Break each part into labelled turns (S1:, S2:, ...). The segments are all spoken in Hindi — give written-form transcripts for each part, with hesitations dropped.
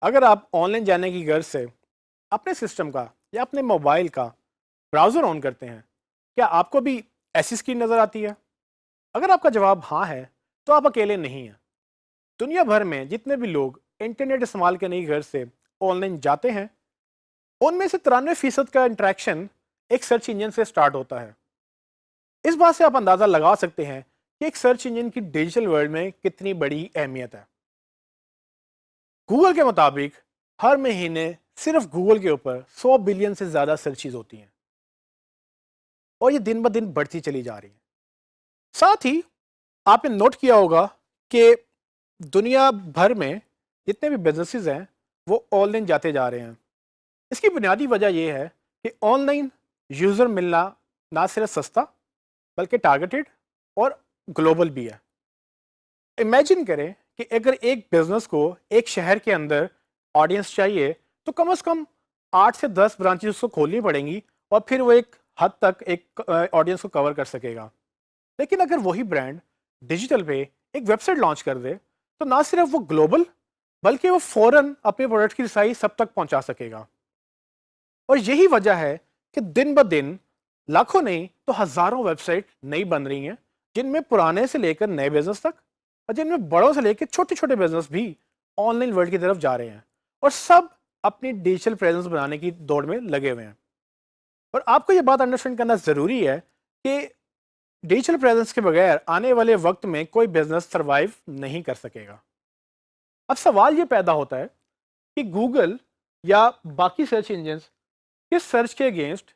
S1: अगर आप ऑनलाइन जाने की गर्ज से अपने सिस्टम का या अपने मोबाइल का ब्राउज़र ऑन करते हैं, क्या आपको भी ऐसी स्क्रीन नज़र आती है? अगर आपका जवाब हाँ है, तो आप अकेले नहीं हैं। दुनिया भर में जितने भी लोग इंटरनेट इस्तेमाल करने की गर्ज से ऑनलाइन जाते हैं, उनमें से 93% का इंटरेक्शन एक सर्च इंजन से स्टार्ट होता है। इस बात से आप अंदाज़ा लगा सकते हैं कि एक सर्च इंजन की डिजिटल वर्ल्ड में कितनी बड़ी अहमियत है। गूगल के मुताबिक हर महीने सिर्फ गूगल के ऊपर 100 बिलियन से ज़्यादा सर्चेज होती हैं और ये दिन ब दिन बढ़ती चली जा रही हैं। साथ ही आपने नोट किया होगा कि दुनिया भर में जितने भी बिजनेसेस हैं वो ऑनलाइन जाते जा रहे हैं। इसकी बुनियादी वजह यह है कि ऑनलाइन यूज़र मिलना ना सिर्फ सस्ता बल्कि टारगेटेड और ग्लोबल भी है। इमेजिन करें कि अगर एक बिजनेस को एक शहर के अंदर ऑडियंस चाहिए तो कम से कम 8 से 10 ब्रांचेस उसको खोलनी पड़ेंगी और फिर वो एक हद तक एक ऑडियंस को कवर कर सकेगा। लेकिन अगर वही ब्रांड डिजिटल पे एक वेबसाइट लॉन्च कर दे तो ना सिर्फ वो ग्लोबल बल्कि वो फौरन अपने प्रोडक्ट की रिसाई सब तक पहुंचा सकेगा। और यही वजह है कि दिन ब दिन लाखों नहीं तो हजारों वेबसाइट नई बन रही हैं, जिनमें पुराने से लेकर नए बिजनेस तक और जिनमें बड़ों से लेकर छोटे छोटे बिजनेस भी ऑनलाइन वर्ल्ड की तरफ जा रहे हैं और सब अपनी डिजिटल प्रेजेंस बनाने की दौड़ में लगे हुए हैं। और आपको ये बात अंडरस्टैंड करना ज़रूरी है कि डिजिटल प्रेजेंस के बगैर आने वाले वक्त में कोई बिजनेस सरवाइव नहीं कर सकेगा। अब सवाल ये पैदा होता है कि गूगल या बाकी सर्च इंजन किस सर्च के अगेंस्ट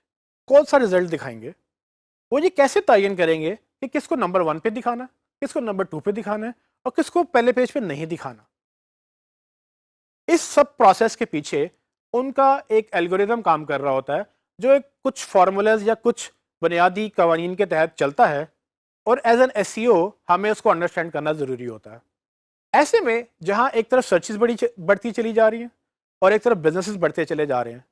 S1: कौन सा रिजल्ट दिखाएंगे। वो ये कैसे तयन करेंगे कि किसको नंबर 1 पे दिखाना, किसको नंबर 2 पे दिखाना है और किसको पहले पेज पे नहीं दिखाना। इस सब प्रोसेस के पीछे उनका एक एल्गोरिदम काम कर रहा होता है, जो एक कुछ फार्मूलाज या कुछ बुनियादी कवानीन के तहत चलता है और एज एन एसईओ हमें उसको अंडरस्टैंड करना ज़रूरी होता है। ऐसे में जहां एक तरफ सर्चेस बढ़ती चली जा रही हैं और एक तरफ बिजनेसेस बढ़ते चले जा रहे हैं,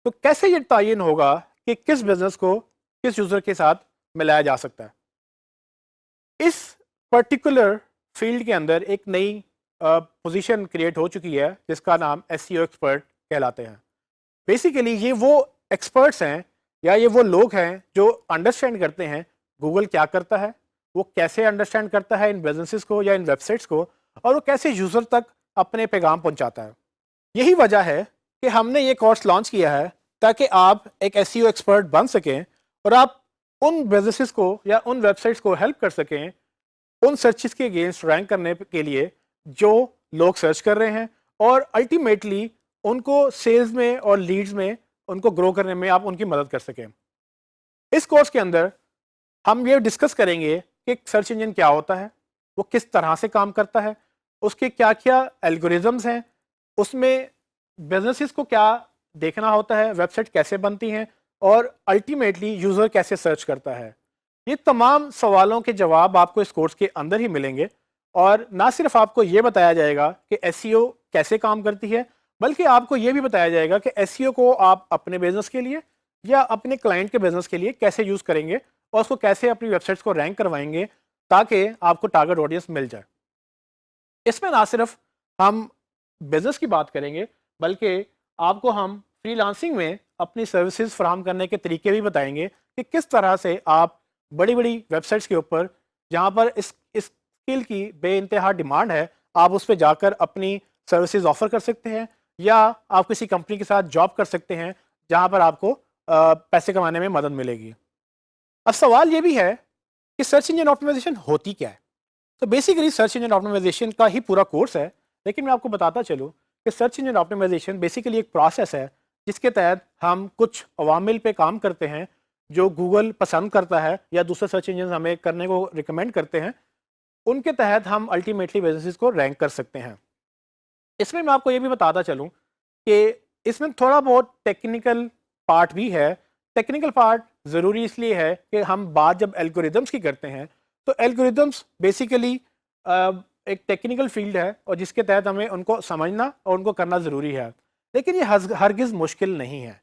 S1: तो कैसे ये तयन होगा कि किस बिजनेस को किस यूज़र के साथ मिलाया जा सकता है। इस पर्टिकुलर फील्ड के अंदर एक नई पोजीशन क्रिएट हो चुकी है जिसका नाम एसईओ एक्सपर्ट कहलाते हैं। बेसिकली ये वो एक्सपर्ट्स हैं या ये वो लोग हैं जो अंडरस्टैंड करते हैं गूगल क्या करता है, वो कैसे अंडरस्टैंड करता है इन बिजनेसेस को या इन वेबसाइट्स को, और वो कैसे यूज़र तक अपने पैगाम पहुंचाता है। यही वजह है कि हमने ये कोर्स लॉन्च किया है ताकि आप एक एसईओ एक्सपर्ट बन सकें और आप उन बिजनेसेस को या उन वेबसाइट्स को हेल्प कर सकें उन सर्चेस के अगेंस्ट रैंक करने के लिए जो लोग सर्च कर रहे हैं, और अल्टीमेटली उनको सेल्स में और लीड्स में उनको ग्रो करने में आप उनकी मदद कर सकें। इस कोर्स के अंदर हम ये डिस्कस करेंगे कि सर्च इंजन क्या होता है, वो किस तरह से काम करता है, उसके क्या क्या एल्गोरिदम्स हैं, उसमें बिजनेसेस को क्या देखना होता है, वेबसाइट कैसे बनती हैं और अल्टीमेटली यूज़र कैसे सर्च करता है। ये तमाम सवालों के जवाब आपको इस कोर्स के अंदर ही मिलेंगे और ना सिर्फ आपको ये बताया जाएगा कि एसईओ कैसे काम करती है, बल्कि आपको ये भी बताया जाएगा कि एसईओ को आप अपने बिजनेस के लिए या अपने क्लाइंट के बिजनेस के लिए कैसे यूज़ करेंगे और उसको कैसे अपनी वेबसाइट्स को रैंक करवाएंगे ताकि आपको टारगेट ऑडियंस मिल जाए। इसमें ना सिर्फ हम बिजनेस की बात करेंगे बल्कि आपको हम फ्रीलांसिंग में अपनी सर्विसेज फराहम करने के तरीके भी बताएंगे कि किस तरह से आप बड़ी बड़ी वेबसाइट्स के ऊपर जहाँ पर इस स्किल की बेइंतहा डिमांड है, आप उस पर जाकर अपनी सर्विसेज ऑफर कर सकते हैं या आप किसी कंपनी के साथ जॉब कर सकते हैं जहाँ पर आपको पैसे कमाने में मदद मिलेगी। अब सवाल ये भी है कि सर्च इंजन ऑप्टिमाइजेशन होती क्या है। तो बेसिकली सर्च इंजन ऑप्टिमाइजेशन का ही पूरा कोर्स है, लेकिन मैं आपको बताता चलूँ कि सर्च इंजन ऑप्टिमाइजेशन बेसिकली एक प्रोसेस है जिसके तहत हम कुछ अवामिल पे काम करते हैं जो गूगल पसंद करता है या दूसरे सर्च इंजन हमें करने को रिकमेंड करते हैं। उनके तहत हम अल्टीमेटली बिजनेसेस को रैंक कर सकते हैं। इसमें मैं आपको ये भी बताता चलूँ कि इसमें थोड़ा बहुत टेक्निकल पार्ट भी है। टेक्निकल पार्ट ज़रूरी इसलिए है कि हम बात जब एल्गोरिदम्स की करते हैं तो एल्गोरिदम्स बेसिकली एक टेक्निकल फील्ड है और जिसके तहत हमें उनको समझना और उनको करना ज़रूरी है, लेकिन ये हरगिज़ मुश्किल नहीं है।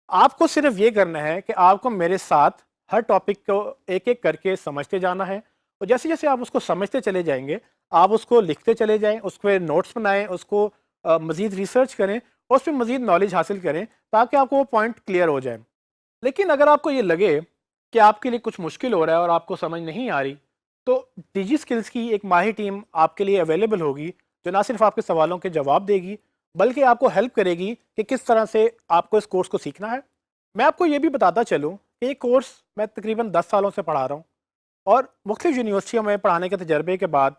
S1: आपको सिर्फ ये करना है कि आपको मेरे साथ हर टॉपिक को एक एक करके समझते जाना है और जैसे जैसे आप उसको समझते चले जाएंगे आप उसको लिखते चले जाएं, उस पर नोट्स बनाएं, उसको मज़ीद रिसर्च करें और उस पर मज़ीद नॉलेज हासिल करें ताकि आपको वो पॉइंट क्लियर हो जाए। लेकिन अगर आपको ये लगे कि आपके लिए कुछ मुश्किल हो रहा है और आपको समझ नहीं आ रही, तो डिजी स्किल्स की एक माहिर टीम आपके लिए अवेलेबल होगी, जो ना सिर्फ आपके सवालों के जवाब देगी बल्कि आपको हेल्प करेगी कि किस तरह से आपको इस कोर्स को सीखना है। मैं आपको ये भी बताता चलूँ कि ये कोर्स मैं तकरीबन 10 सालों से पढ़ा रहा हूँ और मुख्तलिफ यूनिवर्सिटियों में पढ़ाने के तजर्बे के बाद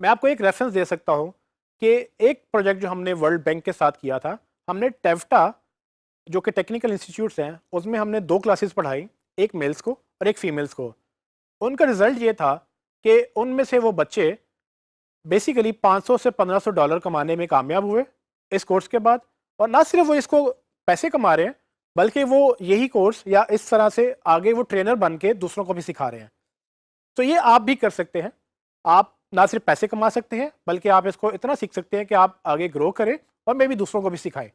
S1: मैं आपको एक रेफरेंस दे सकता हूँ कि एक प्रोजेक्ट जो हमने वर्ल्ड बैंक के साथ किया था, हमने टेफ्टा जो कि टेक्निकल इंस्टीट्यूट्स हैं उसमें हमने 2 क्लासेस पढ़ाई, एक मेल्स को और एक फीमेल्स को। उनका रिज़ल्ट ये था कि उनमें से वो बच्चे बेसिकली 500 से $1500 कमाने में कामयाब हुए इस कोर्स के बाद। और ना सिर्फ वो इसको पैसे कमा रहे हैं, बल्कि वो यही कोर्स या इस तरह से आगे वो ट्रेनर बन के दूसरों को भी सिखा रहे हैं। तो ये आप भी कर सकते हैं। आप ना सिर्फ पैसे कमा सकते हैं, बल्कि आप इसको इतना सीख सकते हैं कि आप आगे ग्रो करें और मे भी दूसरों को भी सिखाएं।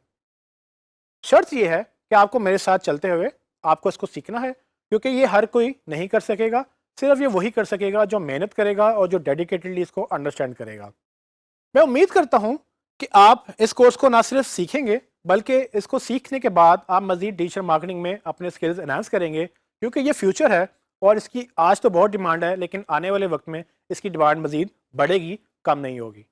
S1: शर्त ये है कि आपको मेरे साथ चलते हुए आपको इसको सीखना है, क्योंकि ये हर कोई नहीं कर सकेगा। सिर्फ ये वही कर सकेगा जो मेहनत करेगा और जो डेडिकेटेडली इसको अंडरस्टैंड करेगा। मैं उम्मीद करता हूँ कि आप इस कोर्स को ना सिर्फ सीखेंगे, बल्कि इसको सीखने के बाद आप मज़ीद डिजिटल मार्केटिंग में अपने स्किल्स एनहांस करेंगे, क्योंकि ये फ्यूचर है और इसकी आज तो बहुत डिमांड है, लेकिन आने वाले वक्त में इसकी डिमांड मज़ीद बढ़ेगी, कम नहीं होगी।